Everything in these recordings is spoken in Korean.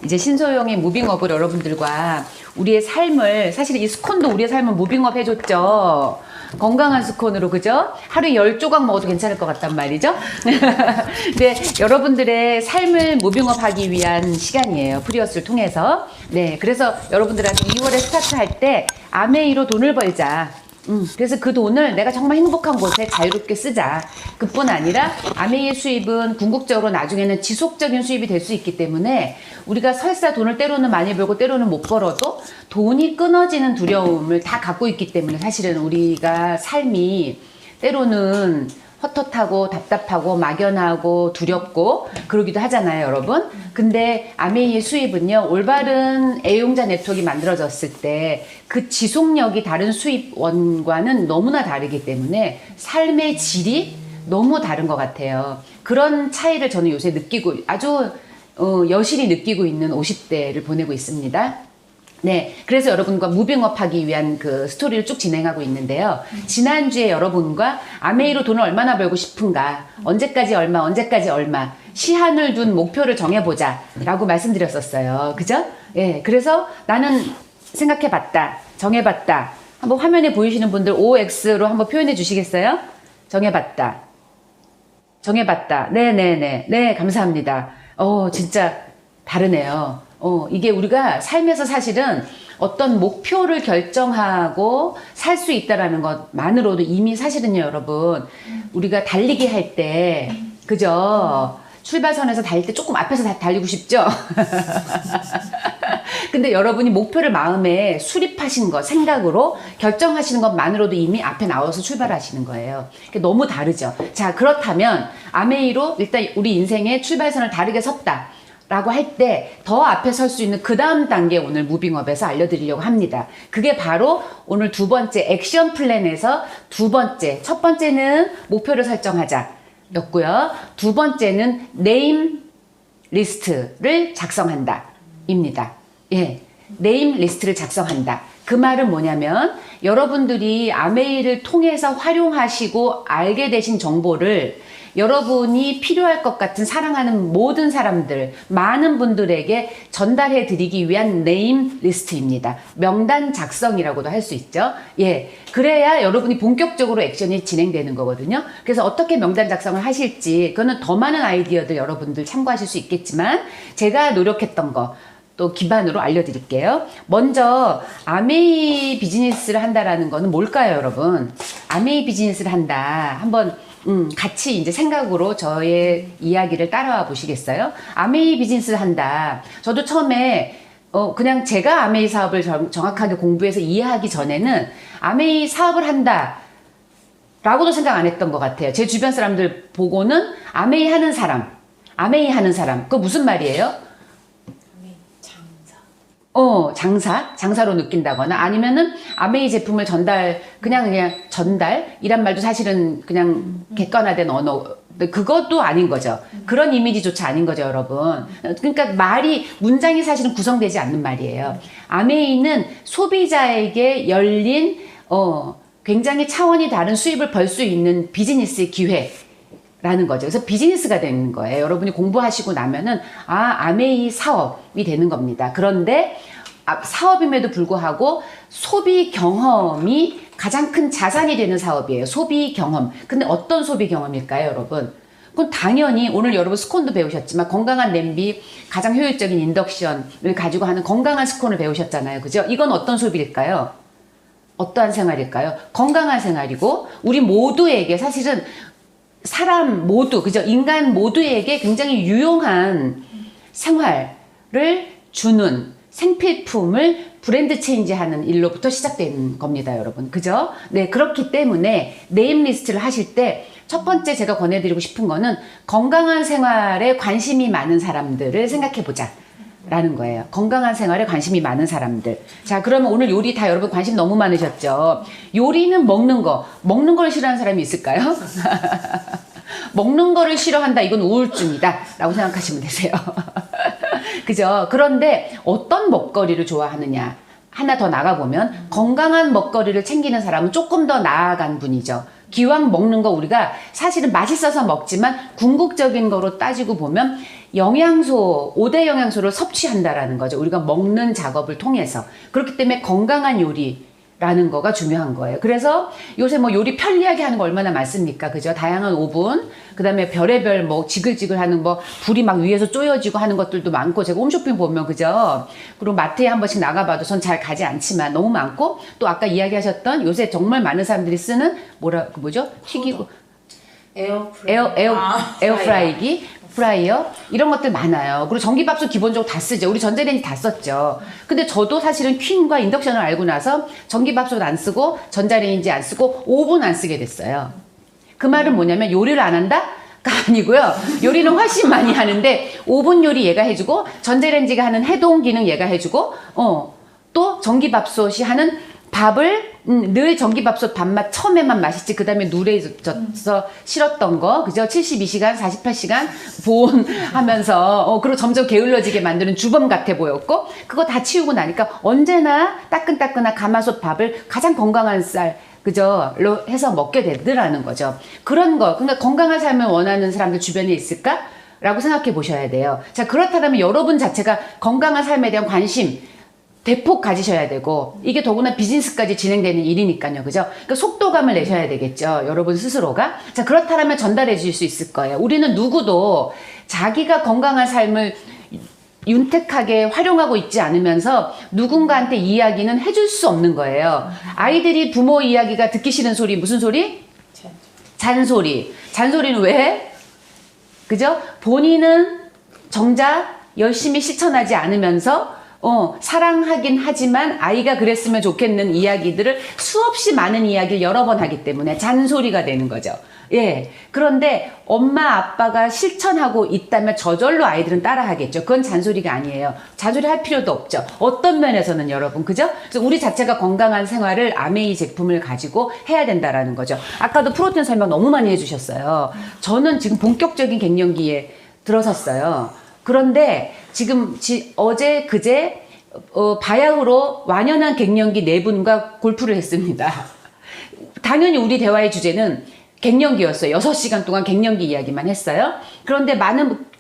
이제 신소영의 무빙업을 여러분들과 우리의 삶을, 사실 이 스콘도 우리의 삶을 무빙업 해줬죠. 건강한 스콘으로, 그죠? 하루에 10조각 먹어도 괜찮을 것 같단 말이죠. 네, 여러분들의 삶을 무빙업 하기 위한 시간이에요. 프리어스를 통해서. 네, 그래서 여러분들한테 2월에 스타트할 때 아메이로 돈을 벌자. 그래서 그 돈을 내가 정말 행복한 곳에 자유롭게 쓰자. 그뿐 아니라 아메이의 수입은 궁극적으로 나중에는 지속적인 수입이 될 수 있기 때문에 우리가 설사 돈을 때로는 많이 벌고 때로는 못 벌어도 돈이 끊어지는 두려움을 다 갖고 있기 때문에 사실은 우리가 삶이 때로는 헛헛하고 답답하고 막연하고 두렵고 그러기도 하잖아요, 여러분. 근데 아메이의 수입은요, 올바른 애용자 네트워크가 만들어졌을 때 그 지속력이 다른 수입원과는 너무나 다르기 때문에 삶의 질이 너무 다른 것 같아요. 그런 차이를 저는 요새 느끼고 아주 여실히 느끼고 있는 50대를 보내고 있습니다. 네, 그래서 여러분과 무빙업 하기 위한 그 스토리를 쭉 진행하고 있는데요. 지난주에 여러분과 아메이로 돈을 얼마나 벌고 싶은가, 언제까지 얼마, 언제까지 얼마, 시한을 둔 목표를 정해보자 라고 말씀드렸었어요. 그죠? 예, 그래서 나는 생각해봤다, 정해봤다. 한번 화면에 보이시는 분들 OX로 한번 표현해 주시겠어요? 정해봤다, 정해봤다. 네네네, 네, 감사합니다. 진짜 다르네요. 이게 우리가 삶에서 사실은 어떤 목표를 결정하고 살 수 있다라는 것만으로도 이미 사실은요, 여러분, 우리가 달리기 할 때, 그죠? 출발선에서 달릴 때 조금 앞에서 달리고 싶죠? 근데 여러분이 목표를 마음에 수립하신 것, 생각으로 결정하시는 것만으로도 이미 앞에 나와서 출발하시는 거예요. 너무 다르죠? 자, 그렇다면 아메이로 일단 우리 인생의 출발선을 다르게 섰다 라고 할 때 더 앞에 설 수 있는 그 다음 단계 오늘 무빙업에서 알려드리려고 합니다. 그게 바로 오늘 두 번째 액션 플랜에서 두 번째, 첫 번째는 목표를 설정하자 였고요. 두 번째는 네임 리스트를 작성한다 입니다. 예, 네임 리스트를 작성한다. 그 말은 뭐냐면 여러분들이 아메이를 통해서 활용하시고 알게 되신 정보를 여러분이 필요할 것 같은 사랑하는 모든 사람들, 많은 분들에게 전달해 드리기 위한 네임 리스트입니다. 명단 작성이라고도 할 수 있죠. 예. 그래야 여러분이 본격적으로 액션이 진행되는 거거든요. 그래서 어떻게 명단 작성을 하실지, 그거는 더 많은 아이디어들 여러분들 참고하실 수 있겠지만, 제가 노력했던 거, 또 기반으로 알려드릴게요. 먼저 아메이 비즈니스를 한다라는 거는 뭘까요, 여러분? 아메이 비즈니스를 한다. 한번 같이 이제 생각으로 저의 이야기를 따라와 보시겠어요? 아메이 비즈니스를 한다. 저도 처음에 그냥 제가 아메이 사업을 정확하게 공부해서 이해하기 전에는 아메이 사업을 한다 라고도 생각 안 했던 것 같아요. 제 주변 사람들 보고는 아메이 하는 사람, 아메이 하는 사람, 그거 무슨 말이에요? 장사로 느낀다거나 아니면은 아메이 제품을 그냥 전달 이란 말도 사실은 그냥 객관화된 언어, 그것도 아닌 거죠. 그런 이미지조차 아닌 거죠, 여러분. 그러니까 문장이 사실은 구성되지 않는 말이에요. 아메이는 소비자에게 열린 굉장히 차원이 다른 수입을 벌 수 있는 비즈니스의 기회 라는 거죠. 그래서 비즈니스가 되는 거예요. 여러분이 공부하시고 나면은 아메이 사업이 되는 겁니다. 그런데 사업임에도 불구하고 소비 경험이 가장 큰 자산이 되는 사업이에요. 소비 경험. 근데 어떤 소비 경험일까요, 여러분? 그건 당연히 오늘 여러분 스콘도 배우셨지만 건강한 냄비, 가장 효율적인 인덕션을 가지고 하는 건강한 스콘을 배우셨잖아요. 그죠? 이건 어떤 소비일까요? 어떠한 생활일까요? 건강한 생활이고 우리 모두에게 사실은 사람 모두, 그죠? 인간 모두에게 굉장히 유용한 생활을 주는 생필품을 브랜드 체인지하는 일로부터 시작된 겁니다, 여러분. 그죠? 네, 그렇기 때문에 네임 리스트를 하실 때 첫 번째 제가 권해드리고 싶은 거는 건강한 생활에 관심이 많은 사람들을 생각해보자 라는 거예요. 건강한 생활에 관심이 많은 사람들. 자, 그러면 오늘 요리 다 여러분 관심 너무 많으셨죠? 요리는 먹는 걸 싫어하는 사람이 있을까요? 먹는 거를 싫어한다, 이건 우울증이다 라고 생각하시면 되세요. 그죠? 그런데 어떤 먹거리를 좋아하느냐, 하나 더 나가보면 건강한 먹거리를 챙기는 사람은 조금 더 나아간 분이죠. 기왕 먹는 거 우리가 사실은 맛있어서 먹지만 궁극적인 거로 따지고 보면 영양소, 5대 영양소를 섭취한다라는 거죠. 우리가 먹는 작업을 통해서. 그렇기 때문에 건강한 요리라는 거가 중요한 거예요. 그래서 요새 뭐 요리 편리하게 하는 거 얼마나 많습니까? 그죠? 다양한 오븐, 그 다음에 별의별 뭐 지글지글 하는 뭐 불이 막 위에서 쪼여지고 하는 것들도 많고, 제가 홈쇼핑 보면 그죠? 그리고 마트에 한 번씩 나가봐도 전 잘 가지 않지만 너무 많고, 또 아까 이야기하셨던 요새 정말 많은 사람들이 쓰는 뭐죠? 튀기고 에어프라이기, 프라이어 이런 것들 많아요. 그리고 전기밥솥 기본적으로 다 쓰죠. 우리 전자레인지 다 썼죠. 근데 저도 사실은 퀸과 인덕션을 알고 나서 전기밥솥 안 쓰고 전자레인지 안 쓰고 오븐 안 쓰게 됐어요. 그 말은 뭐냐면 요리를 안 한다? 가 아니고요. 요리는 훨씬 많이 하는데 오븐 요리 얘가 해주고 전자레인지가 하는 해동 기능 얘가 해주고 또 전기밥솥이 하는 밥을 늘 전기밥솥 밥맛 처음에만 맛있지, 그 다음에 누래 져서 싫었던 거 그죠? 72시간 48시간 보온하면서 그리고 점점 게을러지게 만드는 주범 같아 보였고, 그거 다 치우고 나니까 언제나 따끈따끈한 가마솥 밥을 가장 건강한 쌀 그죠? 로 해서 먹게 되더라는 거죠. 그런 거, 그러니까 건강한 삶을 원하는 사람들 주변에 있을까? 라고 생각해 보셔야 돼요. 자, 그렇다면 여러분 자체가 건강한 삶에 대한 관심 대폭 가지셔야 되고, 이게 더구나 비즈니스까지 진행되는 일이니까요. 그죠? 그러니까 속도감을 내셔야 되겠죠. 여러분 스스로가. 자, 그렇다면 전달해 주실 수 있을 거예요. 우리는 누구도 자기가 건강한 삶을 윤택하게 활용하고 있지 않으면서 누군가한테 이야기는 해줄 수 없는 거예요. 아이들이 부모 이야기가 듣기 싫은 소리, 무슨 소리? 잔소리. 잔소리는 왜? 그죠? 본인은 정작 열심히 실천하지 않으면서 사랑하긴 하지만 아이가 그랬으면 좋겠는 이야기들을 수없이 많은 이야기를 여러 번 하기 때문에 잔소리가 되는 거죠. 예. 그런데 엄마 아빠가 실천하고 있다면 저절로 아이들은 따라하겠죠. 그건 잔소리가 아니에요. 잔소리 할 필요도 없죠. 어떤 면에서는 여러분, 그죠? 그래서 우리 자체가 건강한 생활을 아메이 제품을 가지고 해야 된다라는 거죠. 아까도 프로틴 설명 너무 많이 해주셨어요. 저는 지금 본격적인 갱년기에 들어섰어요. 그런데 지금 어제 그제 바야흐로 완연한 갱년기 4분과 골프를 했습니다. 당연히 우리 대화의 주제는 갱년기였어요. 6시간 동안 갱년기 이야기만 했어요. 그런데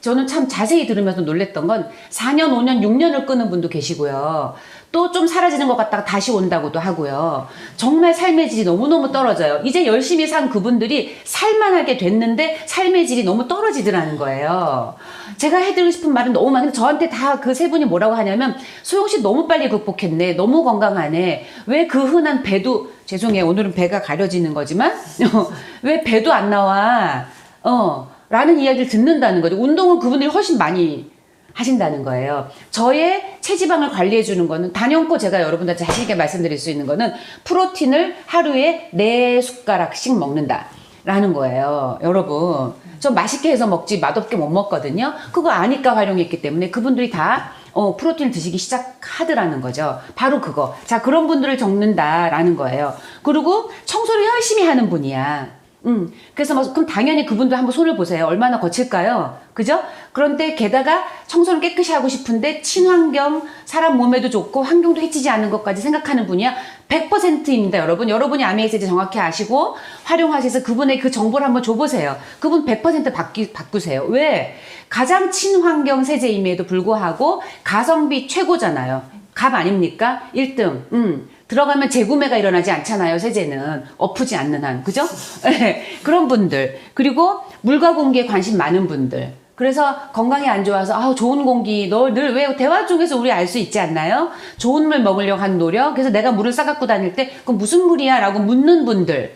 저는 참 자세히 들으면서 놀랬던 건 4년, 5년, 6년을 끄는 분도 계시고요. 또 좀 사라지는 것 같다가 다시 온다고도 하고요. 정말 삶의 질이 너무너무 떨어져요. 이제 열심히 산 그분들이 살만하게 됐는데 삶의 질이 너무 떨어지더라는 거예요. 제가 해드리고 싶은 말은 너무 많은데 저한테 다 그 세 분이 뭐라고 하냐면, 소영씨 너무 빨리 극복했네. 너무 건강하네. 왜 그 흔한 배도, 죄송해요. 오늘은 배가 가려지는 거지만 왜 배도 안 나와? 라는 이야기를 듣는다는 거죠. 운동을 그분들이 훨씬 많이 하신다는 거예요. 저의 체지방을 관리해 주는 거는 단연코 제가 여러분들한테 자신 있게 말씀드릴 수 있는 거는 프로틴을 하루에 4숟가락씩 먹는다 라는 거예요. 여러분, 좀 맛있게 해서 먹지 맛없게 못 먹거든요. 그거 아니까 활용했기 때문에 그분들이 다 프로틴을 드시기 시작하더라는 거죠. 바로 그거. 자, 그런 분들을 적는다라는 거예요. 그리고 청소를 열심히 하는 분이야. 그래서 그럼 당연히 그분도 한번 손을 보세요. 얼마나 거칠까요? 그죠? 그런데 게다가 청소를 깨끗이 하고 싶은데 친환경, 사람 몸에도 좋고 환경도 해치지 않는 것까지 생각하는 분이야. 100%입니다, 여러분. 여러분이 아메이세제 정확히 아시고 활용하셔서 그분의 그 정보를 한번 줘보세요. 그분 100% 바꾸세요. 왜? 가장 친환경 세제임에도 불구하고 가성비 최고잖아요. 갑 아닙니까? 1등. 들어가면 재구매가 일어나지 않잖아요. 세제는 엎지 않는 한, 그죠? 그런 분들, 그리고 물과 공기에 관심 많은 분들, 그래서 건강이 안 좋아서 좋은 공기 너 늘 왜 대화 중에서 우리 알 수 있지 않나요? 좋은 물 먹으려고 하는 노력. 그래서 내가 물을 싸갖고 다닐 때 그건 무슨 물이야? 라고 묻는 분들,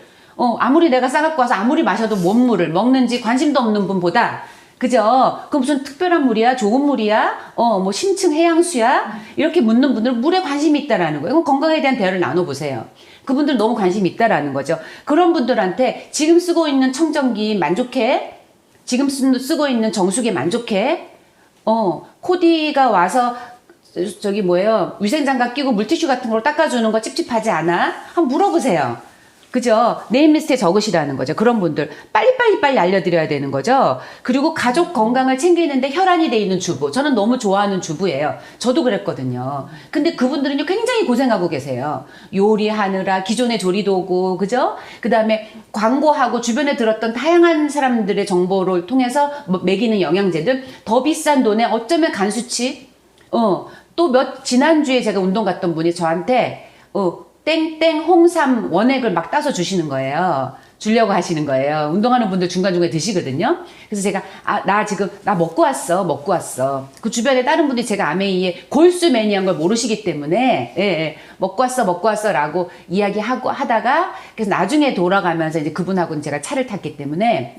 아무리 내가 싸갖고 와서 아무리 마셔도 뭔 물을 먹는지 관심도 없는 분보다, 그죠? 그 무슨 특별한 물이야? 좋은 물이야? 뭐 심층 해양수야? 이렇게 묻는 분들은 물에 관심이 있다라는 거예요. 그럼 건강에 대한 대화를 나눠보세요. 그분들 너무 관심이 있다라는 거죠. 그런 분들한테 지금 쓰고 있는 청정기 만족해? 지금 쓰고 있는 정수기 만족해? 코디가 와서 위생장갑 끼고 물티슈 같은 걸로 닦아주는 거 찝찝하지 않아? 한번 물어보세요. 그죠? 네임리스트에 적으시라는 거죠. 그런 분들 빨리 알려드려야 되는 거죠. 그리고 가족 건강을 챙기는데 혈안이 돼 있는 주부. 저는 너무 좋아하는 주부예요. 저도 그랬거든요. 근데 그분들은요 굉장히 고생하고 계세요. 요리하느라 기존의 조리도구, 그죠? 그 다음에 광고하고 주변에 들었던 다양한 사람들의 정보를 통해서 먹이는 영양제들, 더 비싼 돈에 어쩌면 간 수치, 또 지난주에 제가 운동 갔던 분이 저한테, 땡땡 홍삼 원액을 막 따서 주시는 거예요. 주려고 하시는 거예요. 운동하는 분들 중간중간에 드시거든요. 그래서 제가, 나 먹고 왔어. 그 주변에 다른 분들이 제가 아메이에 골수 매니아인 걸 모르시기 때문에, 예, 먹고 왔어 라고 하다가, 그래서 나중에 돌아가면서 이제 그분하고는 제가 차를 탔기 때문에,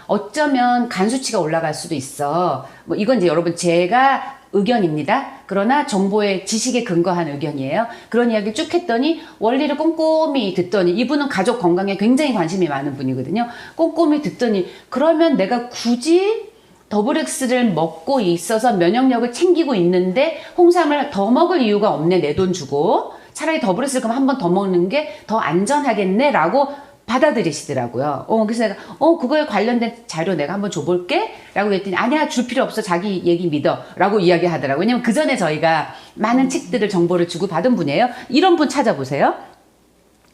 어쩌면 간 수치가 올라갈 수도 있어. 뭐 이건 이제 여러분 제가 의견입니다. 그러나 정보의 지식에 근거한 의견이에요. 그런 이야기를 쭉 했더니 원리를 꼼꼼히 듣더니 이분은 가족 건강에 굉장히 관심이 많은 분이거든요. 꼼꼼히 듣더니 그러면 내가 굳이 더블엑스를 먹고 있어서 면역력을 챙기고 있는데 홍삼을 더 먹을 이유가 없네. 내 돈 주고 차라리 더블엑스를 그럼 한 번 더 먹는 게 더 안전하겠네 라고 받아들이시더라고요. 그래서 내가, 그거에 관련된 자료 내가 한번 줘볼게? 라고 했더니, 아니야, 줄 필요 없어. 자기 얘기 믿어. 라고 이야기 하더라고요. 왜냐면 그 전에 저희가 많은 책들을 정보를 주고 받은 분이에요. 이런 분 찾아보세요.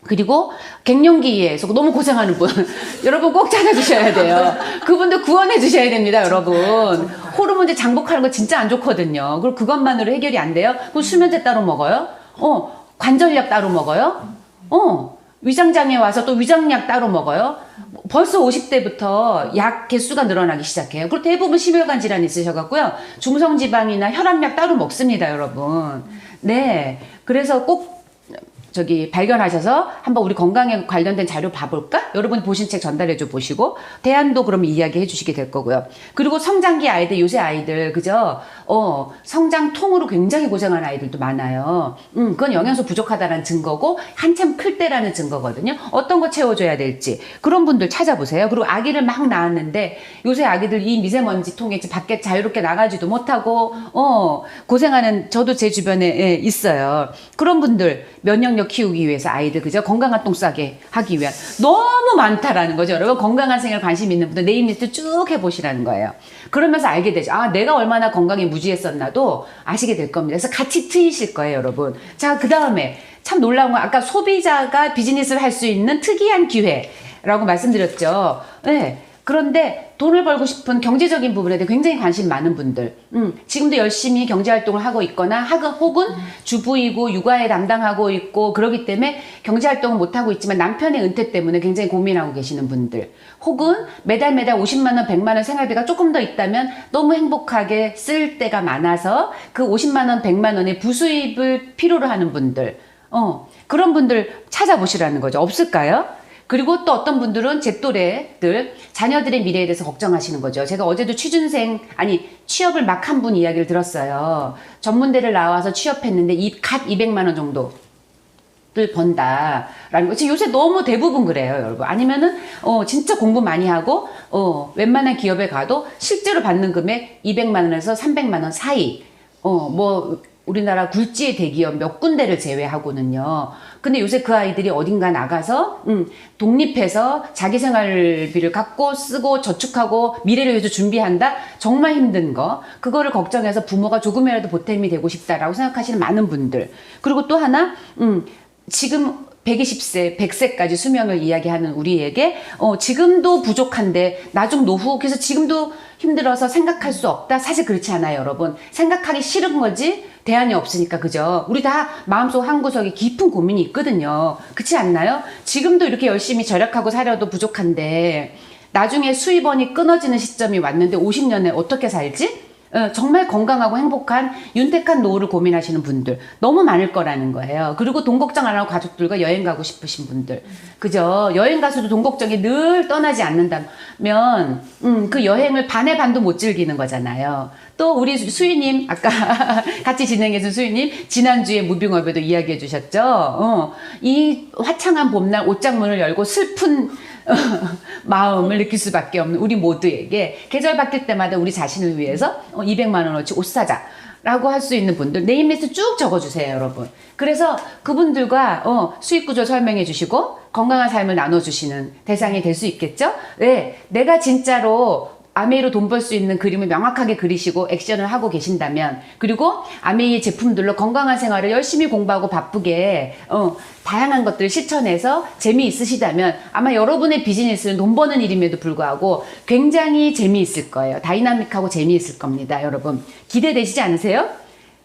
그리고 갱년기에서 너무 고생하는 분. 여러분 꼭 찾아주셔야 돼요. 그분들 구원해 주셔야 됩니다, 여러분. 호르몬제 장복하는 거 진짜 안 좋거든요. 그리고 그것만으로 해결이 안 돼요? 그럼 수면제 따로 먹어요? 관절약 따로 먹어요? 위장장애 와서 또 위장약 따로 먹어요. 벌써 50대부터 약 개수가 늘어나기 시작해요. 그리고 대부분 심혈관 질환이 있으셔갖고요. 중성지방이나 혈압약 따로 먹습니다, 여러분. 네. 그래서 꼭 발견하셔서 한번 우리 건강에 관련된 자료 봐볼까? 여러분이 보신 책 전달해줘 보시고 대안도 그럼 이야기해 주시게 될 거고요. 그리고 성장기 아이들, 요새 아이들 그죠? 성장통으로 굉장히 고생하는 아이들도 많아요. 그건 영양소 부족하다는 증거고 한참 클 때라는 증거거든요. 어떤 거 채워줘야 될지 그런 분들 찾아보세요. 그리고 아기를 막 낳았는데 요새 아기들 이 미세먼지 통에 밖에 자유롭게 나가지도 못하고 고생하는 저도 제 주변에 있어요. 그런 분들 면역력 키우기 위해서 아이들 그죠? 건강한 똥 싸게 하기 위한 너무 많다라는 거죠. 여러분 건강한 생활 관심 있는 분들 네임리스트 쭉 해보시라는 거예요. 그러면서 알게 되죠. 내가 얼마나 건강에 무지했었나도 아시게 될 겁니다. 그래서 같이 트이실 거예요, 여러분. 자, 그 다음에 참 놀라운 건 아까 소비자가 비즈니스를 할 수 있는 특이한 기회라고 말씀드렸죠. 네. 그런데 돈을 벌고 싶은 경제적인 부분에 대해 굉장히 관심 많은 분들, 지금도 열심히 경제활동을 하고 있거나 혹은 주부이고 육아에 담당하고 있고 그러기 때문에 경제활동을 못하고 있지만 남편의 은퇴 때문에 굉장히 고민하고 계시는 분들, 혹은 매달 50만 원, 100만 원 생활비가 조금 더 있다면 너무 행복하게 쓸 때가 많아서 그 50만 원, 100만 원의 부수입을 필요로 하는 분들, 그런 분들 찾아보시라는 거죠. 없을까요? 그리고 또 어떤 분들은 제 또래들, 자녀들의 미래에 대해서 걱정하시는 거죠. 제가 어제도 취업을 막 한 분 이야기를 들었어요. 전문대를 나와서 취업했는데 갓 200만 원 정도를 번다라는 거. 지금 요새 너무 대부분 그래요, 여러분. 아니면은 진짜 공부 많이 하고 웬만한 기업에 가도 실제로 받는 금액 200만 원에서 300만 원 사이. 우리나라 굴지의 대기업 몇 군데를 제외하고는요. 근데 요새 그 아이들이 어딘가 나가서 독립해서 자기 생활비를 갖고 쓰고 저축하고 미래를 위해서 준비한다? 정말 힘든 거. 그거를 걱정해서 부모가 조금이라도 보탬이 되고 싶다라고 생각하시는 많은 분들. 그리고 또 하나 지금 120세, 100세까지 수명을 이야기하는 우리에게 지금도 부족한데 나중 노후 그래서 지금도 힘들어서 생각할 수 없다? 사실 그렇지 않아요, 여러분. 생각하기 싫은 거지 대안이 없으니까, 그죠? 우리 다 마음속 한구석에 깊은 고민이 있거든요. 그렇지 않나요? 지금도 이렇게 열심히 절약하고 살아도 부족한데 나중에 수입원이 끊어지는 시점이 왔는데 50년에 어떻게 살지? 정말 건강하고 행복한 윤택한 노후를 고민하시는 분들 너무 많을 거라는 거예요. 그리고 돈 걱정 안 하고 가족들과 여행 가고 싶으신 분들, 그죠? 여행 가서도 돈 걱정이 늘 떠나지 않는다면 그 여행을 반의 반도 못 즐기는 거잖아요. 또 우리 수희님 아까 같이 진행해준 수희님 지난주에 무빙업에도 이야기해 주셨죠. 이 화창한 봄날 옷장문을 열고 슬픈 마음을 느낄 수밖에 없는 우리 모두에게 계절 바뀔 때마다 우리 자신을 위해서 200만 원어치 옷 사자 라고 할 수 있는 분들 네임리스트 쭉 적어주세요, 여러분. 그래서 그분들과 수익 구조 설명해 주시고 건강한 삶을 나눠주시는 대상이 될 수 있겠죠? 네, 내가 진짜로 아메이로 돈 벌 수 있는 그림을 명확하게 그리시고 액션을 하고 계신다면, 그리고 아메이의 제품들로 건강한 생활을 열심히 공부하고 바쁘게 다양한 것들을 실천해서 재미있으시다면 아마 여러분의 비즈니스는 돈 버는 일임에도 불구하고 굉장히 재미있을 거예요. 다이나믹하고 재미있을 겁니다, 여러분. 기대되시지 않으세요?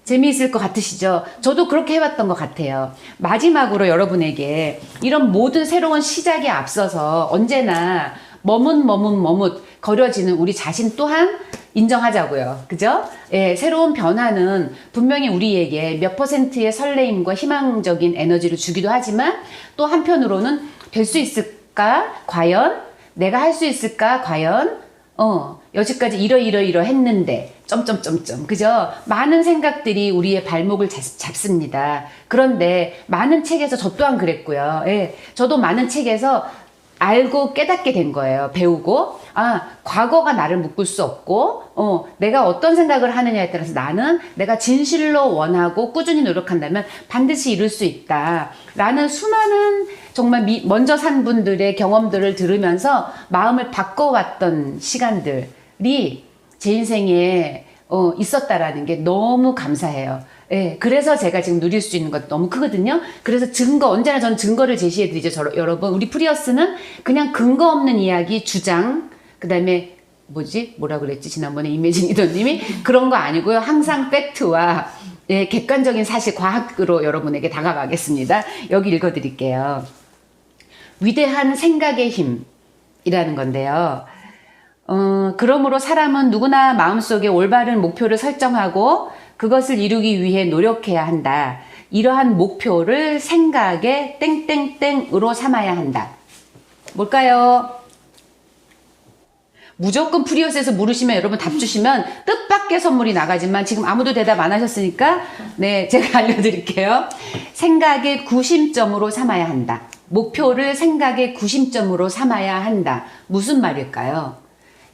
재미있을 것 같으시죠? 저도 그렇게 해봤던 것 같아요. 마지막으로 여러분에게 이런 모든 새로운 시작에 앞서서 언제나 머뭇 거려지는 우리 자신 또한 인정하자고요. 그죠? 예, 새로운 변화는 분명히 우리에게 몇 %의 설레임과 희망적인 에너지를 주기도 하지만 또 한편으로는 될 수 있을까? 과연? 내가 할 수 있을까? 과연? 여지까지 이러 했는데 그죠? 많은 생각들이 우리의 발목을 잡습니다. 그런데 많은 책에서 저 또한 그랬고요. 예, 저도 많은 책에서 알고 깨닫게 된 거예요. 배우고 과거가 나를 묶을 수 없고 내가 어떤 생각을 하느냐에 따라서 나는 내가 진실로 원하고 꾸준히 노력한다면 반드시 이룰 수 있다 라는 수많은 정말 먼저 산 분들의 경험들을 들으면서 마음을 바꿔왔던 시간들이 제 인생에 있었다라는 게 너무 감사해요. 예, 그래서 제가 지금 누릴 수 있는 것 너무 크거든요. 그래서 언제나 저는 증거를 제시해드리죠. 여러분, 우리 프리어스는 그냥 근거 없는 이야기, 주장, 그 다음에 뭐라 그랬지? 지난번에 이매진 리더님이 그런 거 아니고요. 항상 팩트와 객관적인 사실, 과학으로 여러분에게 다가가겠습니다. 여기 읽어드릴게요. 위대한 생각의 힘이라는 건데요. 그러므로 사람은 누구나 마음속에 올바른 목표를 설정하고 그것을 이루기 위해 노력해야 한다. 이러한 목표를 생각의 땡땡땡으로 삼아야 한다. 뭘까요? 무조건 프리어스에서 물으시면 여러분 답 주시면 뜻밖의 선물이 나가지만 지금 아무도 대답 안 하셨으니까 네, 제가 알려드릴게요. 생각의 구심점으로 삼아야 한다. 목표를 생각의 구심점으로 삼아야 한다. 무슨 말일까요?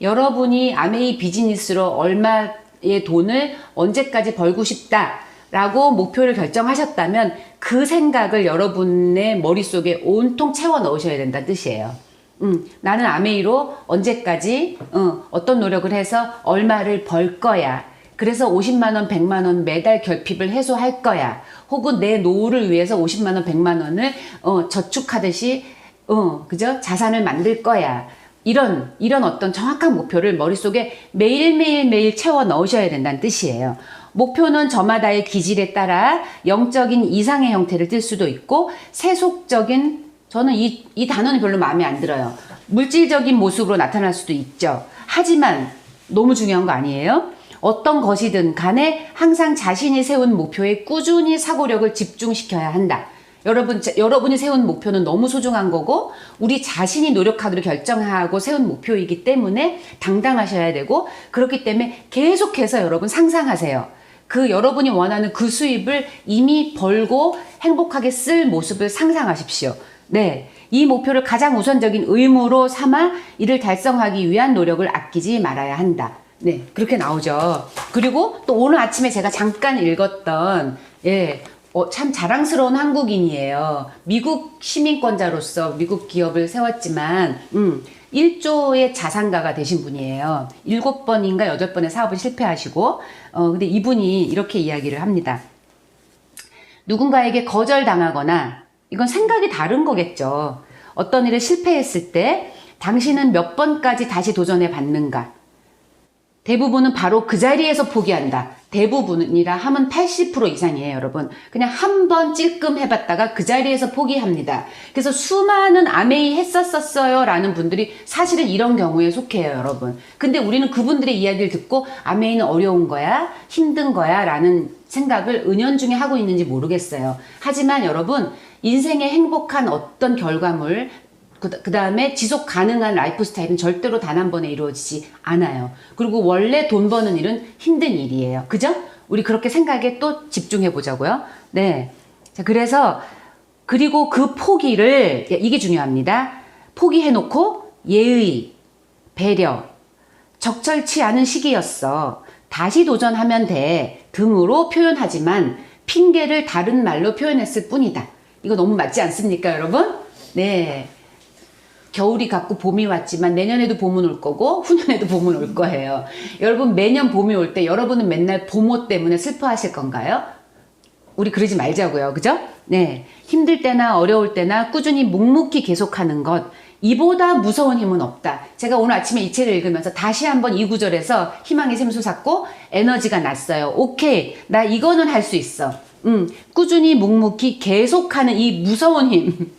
여러분이 아메이 비즈니스로 얼마의 돈을 언제까지 벌고 싶다 라고 목표를 결정하셨다면 그 생각을 여러분의 머릿속에 온통 채워 넣으셔야 된다는 뜻이에요. 나는 아메이로 언제까지 어떤 노력을 해서 얼마를 벌 거야. 그래서 50만원, 100만원 매달 결핍을 해소할 거야. 혹은 내 노후를 위해서 50만원, 100만원을 저축하듯이 그죠? 자산을 만들 거야. 이런 어떤 정확한 목표를 머릿속에 매일 채워 넣으셔야 된다는 뜻이에요. 목표는 저마다의 기질에 따라 영적인 이상의 형태를 띨 수도 있고 세속적인, 저는 이 단어는 별로 마음에 안 들어요. 물질적인 모습으로 나타날 수도 있죠. 하지만 너무 중요한 거 아니에요? 어떤 것이든 간에 항상 자신이 세운 목표에 꾸준히 사고력을 집중시켜야 한다. 여러분이 세운 목표는 너무 소중한 거고 우리 자신이 노력하기로 결정하고 세운 목표이기 때문에 당당하셔야 되고, 그렇기 때문에 계속해서 여러분 상상하세요. 그 여러분이 원하는 그 수입을 이미 벌고 행복하게 쓸 모습을 상상하십시오. 네, 이 목표를 가장 우선적인 의무로 삼아 이를 달성하기 위한 노력을 아끼지 말아야 한다. 네, 그렇게 나오죠. 그리고 또 오늘 아침에 제가 잠깐 읽었던 참 자랑스러운 한국인이에요. 미국 시민권자로서 미국 기업을 세웠지만 1조의 자산가가 되신 분이에요. 7번인가 8번의 사업을 실패하시고 근데 이분이 이렇게 이야기를 합니다. 누군가에게 거절당하거나, 이건 생각이 다른 거겠죠. 어떤 일을 실패했을 때 당신은 몇 번까지 다시 도전해 봤는가? 대부분은 바로 그 자리에서 포기한다. 대부분이라 하면 80% 이상이에요, 여러분. 그냥 한 번 찔끔 해봤다가 그 자리에서 포기합니다. 그래서 수많은 아메이 했었어요 라는 분들이 사실은 이런 경우에 속해요, 여러분. 근데 우리는 그분들의 이야기를 듣고 아메이는 어려운 거야, 힘든 거야 라는 생각을 은연중에 하고 있는지 모르겠어요. 하지만 여러분, 인생의 행복한 어떤 결과물, 그 다음에 지속 가능한 라이프 스타일은 절대로 단 한 번에 이루어지지 않아요. 그리고 원래 돈 버는 일은 힘든 일이에요. 그죠? 우리 그렇게 생각에 또 집중해 보자고요. 네. 자, 그리고 그 포기를, 이게 중요합니다. 포기해놓고 예의, 배려, 적절치 않은 시기였어. 다시 도전하면 돼 등으로 표현하지만 핑계를 다른 말로 표현했을 뿐이다. 이거 너무 맞지 않습니까, 여러분? 네. 겨울이 갔고 봄이 왔지만 내년에도 봄은 올 거고 후년에도 봄은 올 거예요. 여러분 매년 봄이 올 때 여러분은 맨날 봄옷 때문에 슬퍼하실 건가요? 우리 그러지 말자고요. 그죠? 네. 힘들 때나 어려울 때나 꾸준히 묵묵히 계속하는 것. 이보다 무서운 힘은 없다. 제가 오늘 아침에 이 책을 읽으면서 다시 한번 이 구절에서 희망이 샘솟았고 에너지가 났어요. 오케이. 나 이거는 할 수 있어. 꾸준히 묵묵히 계속하는 이 무서운 힘.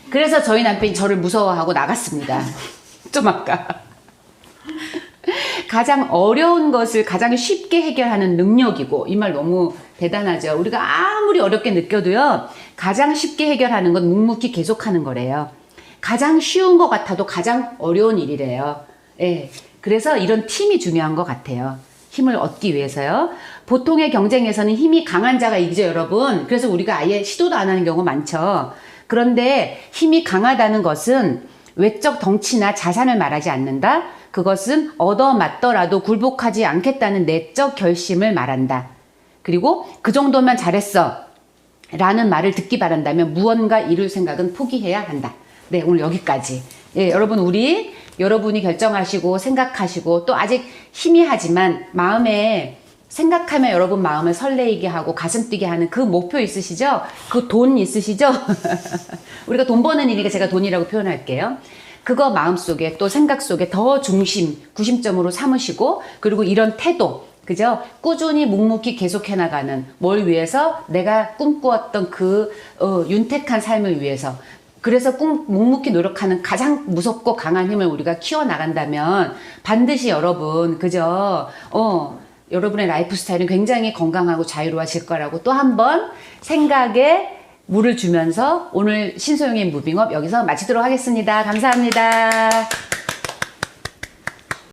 그래서 저희 남편이 저를 무서워하고 나갔습니다. 좀 아까. 가장 어려운 것을 가장 쉽게 해결하는 능력이고, 이 말 너무 대단하죠. 우리가 아무리 어렵게 느껴도요, 가장 쉽게 해결하는 건 묵묵히 계속하는 거래요. 가장 쉬운 것 같아도 가장 어려운 일이래요. 예. 그래서 이런 팀이 중요한 것 같아요. 힘을 얻기 위해서요. 보통의 경쟁에서는 힘이 강한 자가 이기죠, 여러분. 그래서 우리가 아예 시도도 안 하는 경우 많죠. 그런데 힘이 강하다는 것은 외적 덩치나 자산을 말하지 않는다. 그것은 얻어맞더라도 굴복하지 않겠다는 내적 결심을 말한다. 그리고 그 정도면 잘했어 라는 말을 듣기 바란다면 무언가 이룰 생각은 포기해야 한다. 네, 오늘 여기까지. 예, 여러분 여러분이 결정하시고 생각하시고 또 아직 희미하지만 마음에 생각하면 여러분 마음을 설레이게 하고 가슴 뛰게 하는 그 목표 있으시죠? 그 돈 있으시죠? 우리가 돈 버는 일이니까 제가 돈이라고 표현할게요. 그거 마음속에 또 생각 속에 더 구심점으로 삼으시고 그리고 이런 태도 그죠? 꾸준히 묵묵히 계속해 나가는 뭘 위해서 내가 꿈꾸었던 그 윤택한 삶을 위해서 그래서 묵묵히 노력하는 가장 무섭고 강한 힘을 우리가 키워나간다면 반드시 여러분 그죠? 여러분의 라이프 스타일은 굉장히 건강하고 자유로워질 거라고 또 한 번 생각에 물을 주면서 오늘 신소영의 무빙업 여기서 마치도록 하겠습니다. 감사합니다.